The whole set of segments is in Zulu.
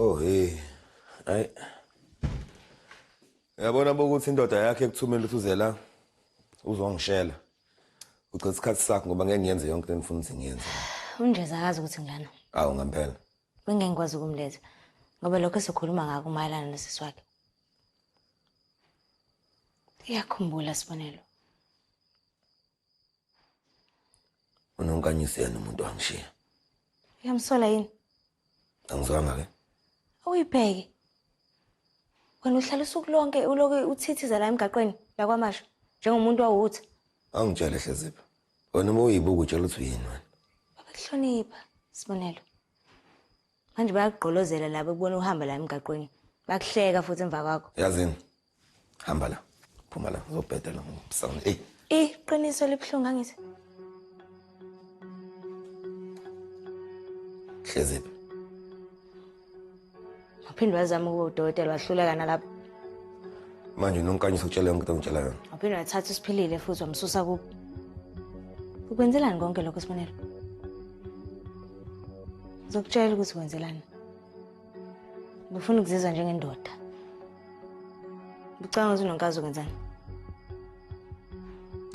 Oh hey. Hayi. Yabona bokuthi indoda yakhe ekuthumela ukuthi uze la uzongishela. Ucela isikhathi sakho ngoba ngeke ngiyenze yonke into engifuna ukuthi ngiyenze. Unjeza akazi ukuthi ngilana. Awu ngempela. Bengeke ngikwazi ukumletha ngoba lokho esikhuluma ngako umayelana nesisi wakhe. Iyakhumbula Sibonelo. Unonkanyisi yena umuntu wangishiya. Uyamsola yini? Angizwanga ke. Awuyibheke. Wena uhlala usuku lonke uloke uthithiza la emgaqweni la kwaMasha njengomuntu wawuthi. Angitshele Hlezipho. Wena uma uyibuka utshela ukuthi uyini wena. Bakuhlonipha Sibonelo. Manje bayagqolozela labo kubona uhamba la emgaqweni. Bakuhleka futhi emva kwakho. Yazini. Hamba la. Phuma la uzobhedela ngomsana. Hey. Iqiniso libhlungu angithi. Hlezipho. Waphinde wazama ukudokotela wahluleka nalapho. Manje unonkanyisa ukutshela yonke into ongitshela yona. Waphinde wathatha isiphilile futhi wamsusa kubo. Ukwenzelani konke lokho Sibonelo? Ngizokutshela ukuthi wenzelani. Ngifuna ukuzizwa njengendoda. Ngicabanga ukuthi unonkazi ukwenzani?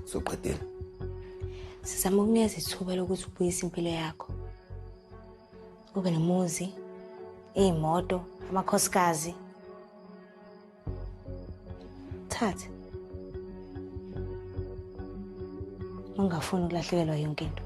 Soqedile. Sizama ukunikeza ithuba lokuthi ubuyise impilo yakho. Ube nomuzi, imoto, amakhosikazi. Thathe. Ungafuni ukulahlekelwa yonke into.